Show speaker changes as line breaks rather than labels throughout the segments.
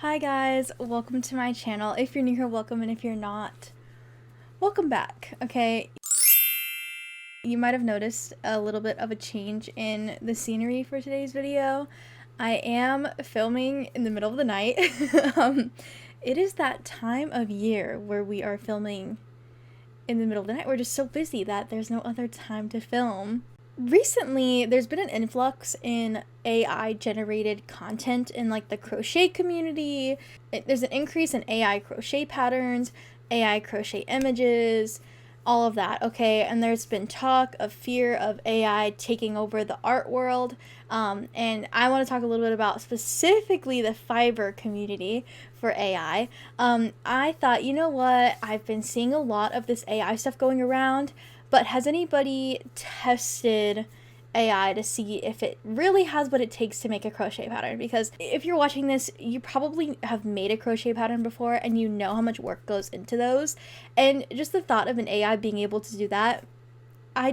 Hi guys, welcome to my channel. If you're new here, welcome, and if you're not, welcome back, okay? You might have noticed a little bit of a change in the scenery for today's video. I am filming in the middle of the night. It is that time of year where we are filming in the middle of the night. We're just so busy that there's no other time to film. Recently, there's been an influx in AI generated content in like the crochet community. There's an increase in AI crochet patterns, AI crochet images, all of that, okay? And there's been talk of fear of AI taking over the art world. And I want to talk a little bit about specifically the Fiverr community for AI. I thought, you know what? I've been seeing a lot of this AI stuff going around. But has anybody tested AI to see if it really has what it takes to make a crochet pattern? Because if you're watching this, you probably have made a crochet pattern before and you know how much work goes into those. And just the thought of an AI being able to do that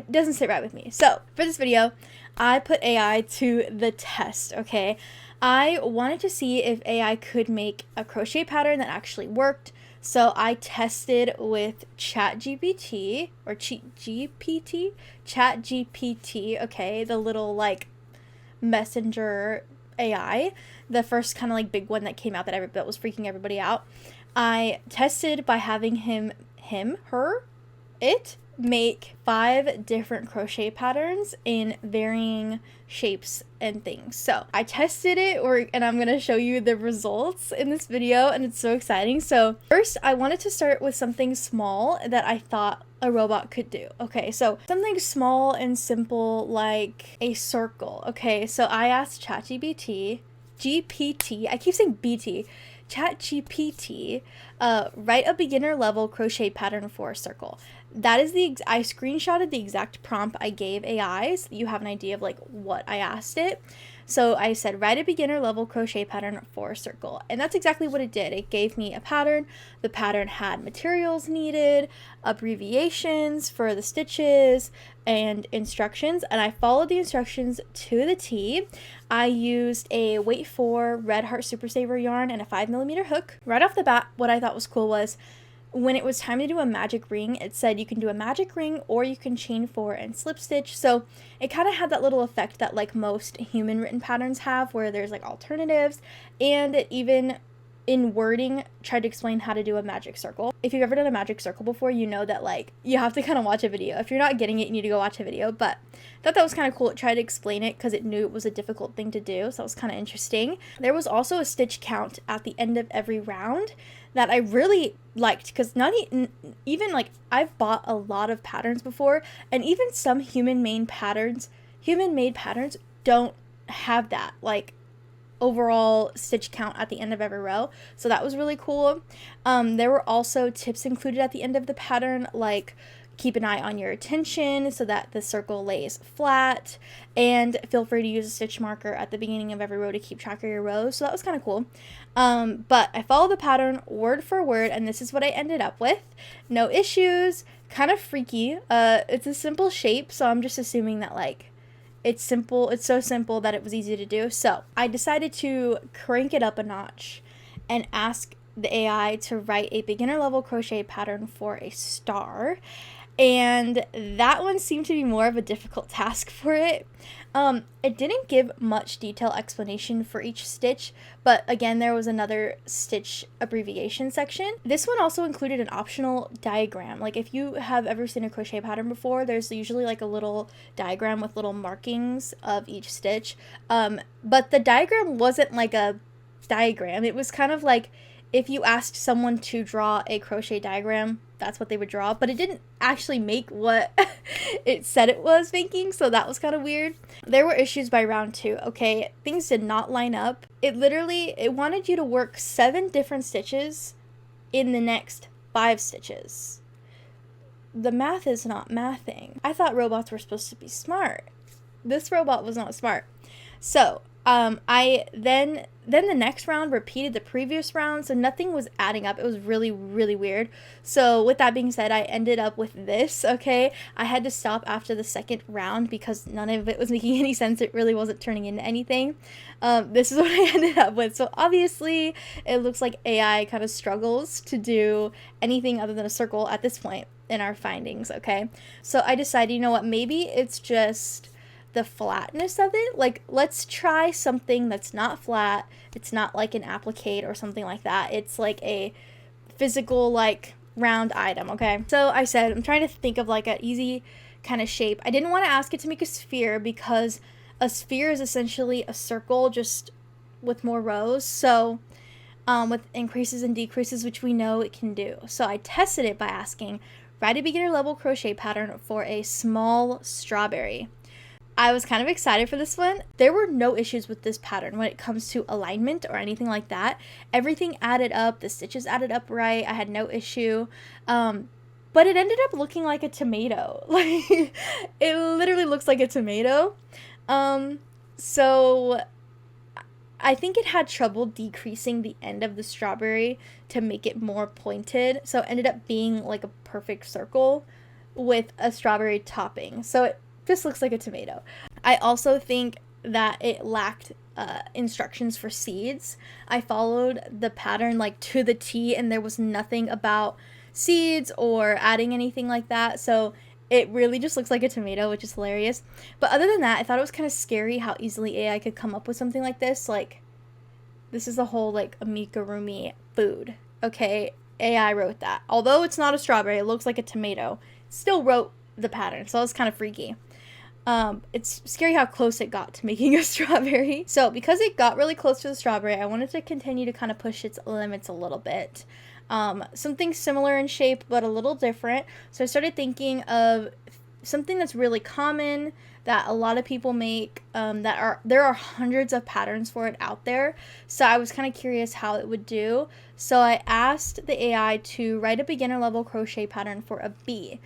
doesn't sit right with me. So for this video, I put AI to the test, okay? I wanted to see if AI could make a crochet pattern that actually worked. So I tested with ChatGPT, ChatGPT, okay, the little like messenger AI, the first kind of like big one that came out that was freaking everybody out. I tested by having it make 5 different crochet patterns in varying shapes and things. So I tested it and I'm gonna show you the results in this video, and it's so exciting. So first I wanted to start with something small that I thought a robot could do. Okay, so something small and simple like a circle. Okay, so I asked ChatGPT, I keep saying BT, ChatGPT, write a beginner level crochet pattern for a circle. That is I screenshotted the exact prompt I gave AI so that you have an idea of like what I asked it. So I said, write a beginner level crochet pattern for a circle. And that's exactly what it did. It gave me a pattern. The pattern had materials needed, abbreviations for the stitches, and instructions. And I followed the instructions to the T. I used a Weight 4 Red Heart Super Saver yarn and a 5mm hook. Right off the bat, what I thought was cool was when it was time to do a magic ring, it said you can do a magic ring or you can chain 4 and slip stitch. So it kind of had that little effect that like most human written patterns have, where there's like alternatives, and it even in wording tried to explain how to do a magic circle. If you've ever done a magic circle before, you know that like you have to kind of watch a video. If you're not getting it, you need to go watch a video. But I thought that was kind of cool. It tried to explain it because it knew it was a difficult thing to do, so that was kind of interesting. There was also a stitch count at the end of every round that I really liked, because not even like I've bought a lot of patterns before, and even some human-made patterns don't have that like overall stitch count at the end of every row. So that was really cool. There were also tips included at the end of the pattern, like keep an eye on your attention so that the circle lays flat, and feel free to use a stitch marker at the beginning of every row to keep track of your rows. So that was kind of cool. But I followed the pattern word for word, and this is what I ended up with. No issues, kind of freaky. It's a simple shape, so I'm just assuming that like it's simple. It's so simple that it was easy to do. So I decided to crank it up a notch and ask the AI to write a beginner level crochet pattern for a star. And that one seemed to be more of a difficult task for it. It didn't give much detail explanation for each stitch, but again, there was another stitch abbreviation section. This one also included an optional diagram. Like if you have ever seen a crochet pattern before, there's usually like a little diagram with little markings of each stitch. But the diagram wasn't like a diagram. It was kind of like if you asked someone to draw a crochet diagram, that's what they would draw, but it didn't actually make what it said it was making, so that was kind of weird. There were issues by round 2, okay? Things did not line up. It wanted you to work 7 different stitches in the next 5 stitches. The math is not mathing. I thought robots were supposed to be smart. This robot was not smart. So I then the next round repeated the previous round, so nothing was adding up. It was really, really weird. So with that being said, I ended up with this, okay? I had to stop after the second round because none of it was making any sense. It really wasn't turning into anything. This is what I ended up with. So obviously, it looks like AI kind of struggles to do anything other than a circle at this point in our findings, okay? So I decided, you know what, maybe it's just the flatness of it. Like, let's try something that's not flat. It's not like an applique or something like that. It's like a physical, like, round item, okay? So I said, I'm trying to think of like an easy kind of shape. I didn't want to ask it to make a sphere because a sphere is essentially a circle just with more rows. So with increases and decreases, which we know it can do. So I tested it by asking, write a beginner level crochet pattern for a small strawberry. I was kind of excited for this one. There were no issues with this pattern when it comes to alignment or anything like that. Everything added up. The stitches added up right. I had no issue. But it ended up looking like a tomato. Like, it literally looks like a tomato. So I think it had trouble decreasing the end of the strawberry to make it more pointed. So it ended up being like a perfect circle with a strawberry topping. So it just looks like a tomato. I also think that it lacked instructions for seeds. I followed the pattern like to the T, and there was nothing about seeds or adding anything like that. So it really just looks like a tomato, which is hilarious. But other than that, I thought it was kind of scary how easily AI could come up with something like this. Like, this is the whole like amigurumi food. Okay, AI wrote that. Although it's not a strawberry, it looks like a tomato. Still wrote the pattern, so it was kind of freaky. It's scary how close it got to making a strawberry. So because it got really close to the strawberry, I wanted to continue to kind of push its limits a little bit. Something similar in shape, but a little different. So I started thinking of something that's really common that a lot of people make, there are hundreds of patterns for it out there. So I was kind of curious how it would do. So I asked the AI to write a beginner level crochet pattern for a bee.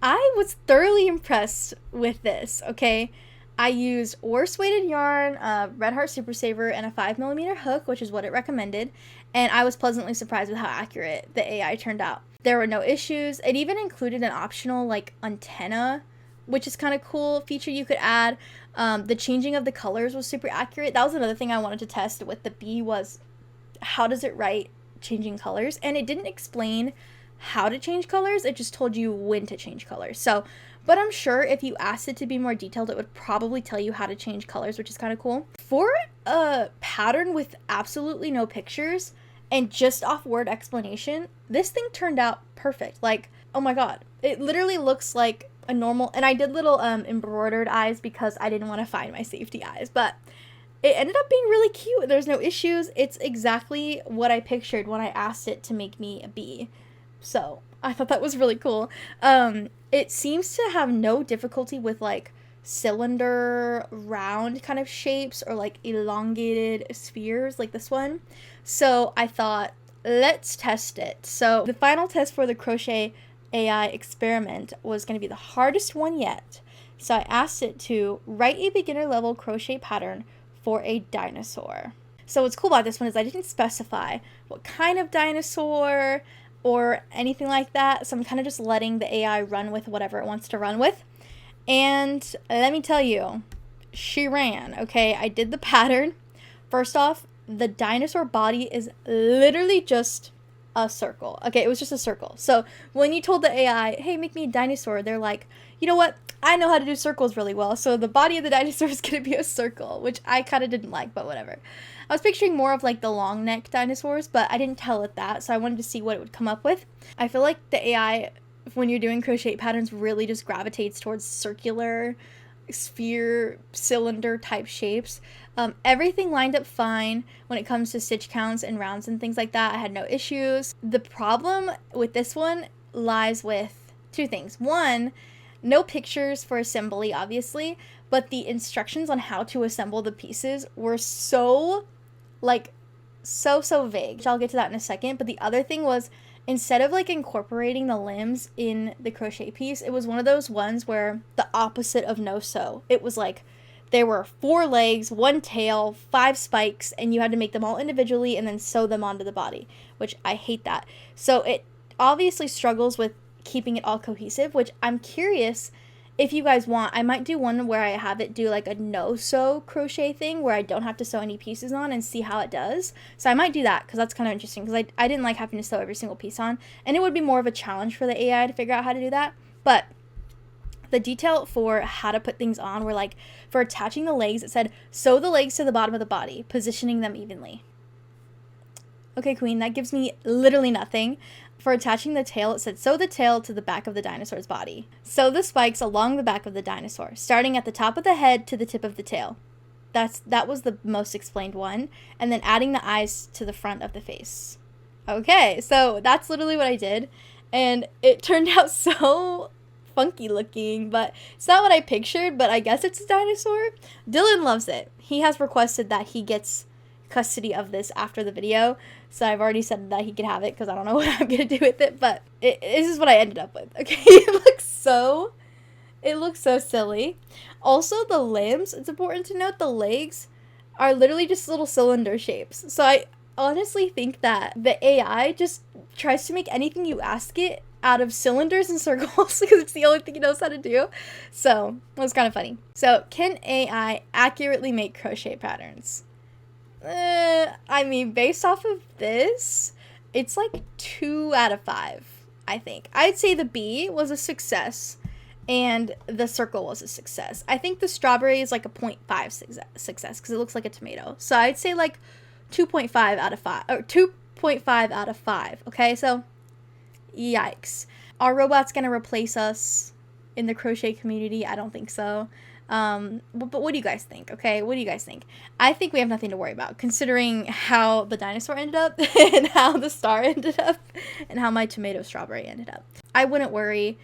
I was thoroughly impressed with this, okay? I used Orse weighted yarn, Red Heart Super Saver, and a 5mm hook, which is what it recommended, and I was pleasantly surprised with how accurate the AI turned out. There were no issues. It even included an optional, like, antenna, which is kind of cool feature you could add. The changing of the colors was super accurate. That was another thing I wanted to test with the bee was how does it write changing colors, and it didn't explain how to change colors, it just told you when to change colors. So, but I'm sure if you asked it to be more detailed, it would probably tell you how to change colors, which is kind of cool. For a pattern with absolutely no pictures and just off word explanation, this thing turned out perfect. Like, oh my god, it literally looks like a normal, and I did little embroidered eyes because I didn't want to find my safety eyes, but it ended up being really cute. There's no issues. It's exactly what I pictured when I asked it to make me a bee. So I thought that was really cool. It seems to have no difficulty with like cylinder round kind of shapes or like elongated spheres like this one. So I thought, let's test it. So the final test for the crochet AI experiment was going to be the hardest one yet. So I asked it to write a beginner level crochet pattern for a dinosaur. So what's cool about this one is I didn't specify what kind of dinosaur or anything like that. So I'm kind of just letting the AI run with whatever it wants to run with. And let me tell you, she ran, okay? I did the pattern. First off, the dinosaur body is literally just a circle. Okay, it was just a circle. So when you told the AI, hey, make me a dinosaur, they're like, you know what? I know how to do circles really well. So the body of the dinosaur is going to be a circle, which I kind of didn't like, but whatever. I was picturing more of like the long neck dinosaurs, but I didn't tell it that, so I wanted to see what it would come up with. I feel like the AI, when you're doing crochet patterns, really just gravitates towards circular, sphere, cylinder type shapes. Everything lined up fine when it comes to stitch counts and rounds and things like that. I had no issues. The problem with this one lies with two things. One, no pictures for assembly, obviously, but the instructions on how to assemble the pieces were so vague. I'll get to that in a second. But the other thing was, instead of like incorporating the limbs in the crochet piece, it was one of those ones where the opposite of no sew. It was like there were 4 legs, 1 tail, 5 spikes, and you had to make them all individually and then sew them onto the body, which I hate that. So it obviously struggles with keeping it all cohesive, which I'm curious if you guys want. I might do one where I have it do like a no-sew crochet thing where I don't have to sew any pieces on and see how it does. So I might do that because that's kind of interesting, because I didn't like having to sew every single piece on, and it would be more of a challenge for the AI to figure out how to do that. But the detail for how to put things on were like, for attaching the legs, it said sew the legs to the bottom of the body, positioning them evenly. Okay, queen, that gives me literally nothing. For attaching the tail, it said sew the tail to the back of the dinosaur's body. Sew the spikes along the back of the dinosaur, starting at the top of the head to the tip of the tail. That was the most explained one. And then adding the eyes to the front of the face. Okay, so that's literally what I did. And it turned out so funky looking, but it's not what I pictured, but I guess it's a dinosaur. Dylan loves it. He has requested that he gets custody of this after the video, so I've already said that he can have it because I don't know what I'm gonna do with it, but this is what I ended up with. Okay, it looks so silly. Also, the limbs, it's important to note the legs are literally just little cylinder shapes, so I honestly think that the AI just tries to make anything you ask it out of cylinders and circles because it's the only thing it knows how to do. So it was kind of funny. So can AI accurately make crochet patterns? I mean, based off of this, it's like 2 out of 5, I think. I'd say the bee was a success and the circle was a success. I think the strawberry is like a 0.5 success because it looks like a tomato. So I'd say like 2.5 out of 5, or 2.5 out of 5. Okay, so yikes. Are robots gonna replace us in the crochet community? I don't think so. But what do you guys think? Okay, what do you guys think? I think we have nothing to worry about, considering how the dinosaur ended up and how the star ended up and how my tomato strawberry ended up. I wouldn't worry.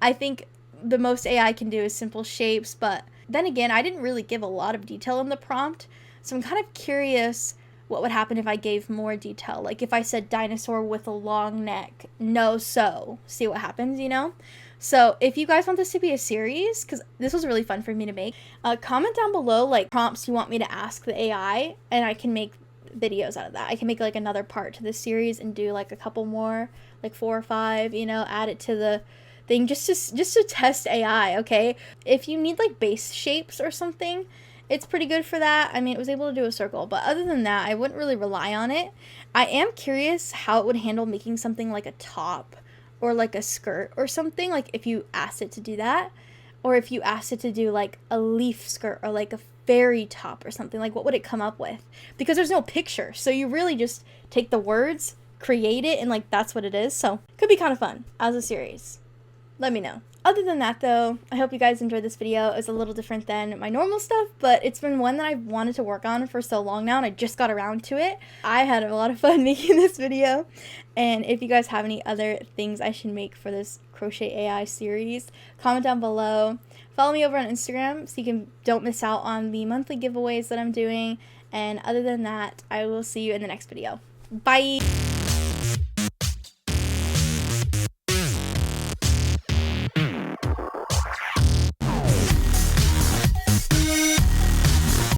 I think the most AI can do is simple shapes, but then again, I didn't really give a lot of detail in the prompt, so I'm kind of curious what would happen if I gave more detail. Like if I said dinosaur with a long neck, no sew. See what happens, you know? So if you guys want this to be a series, because this was really fun for me to make, comment down below like prompts you want me to ask the AI, and I can make videos out of that. I can make like another part to this series and do like a couple more, like 4 or 5, you know, add it to the thing just to test AI, okay? If you need like base shapes or something, it's pretty good for that. I mean, it was able to do a circle, but other than that, I wouldn't really rely on it. I am curious how it would handle making something like a top or like a skirt or something, like if you asked it to do that, or if you asked it to do like a leaf skirt or like a fairy top or something, like what would it come up with? Because there's no picture, so you really just take the words, create it, and like that's what it is. So could be kind of fun as a series. Let me know. Other than that though, I hope you guys enjoyed this video. It's a little different than my normal stuff, but it's been one that I've wanted to work on for so long now, and I just got around to it. I had a lot of fun making this video, and if you guys have any other things I should make for this crochet AI series, comment down below. Follow me over on Instagram so you don't miss out on the monthly giveaways that I'm doing, and other than that, I will see you in the next video. Bye!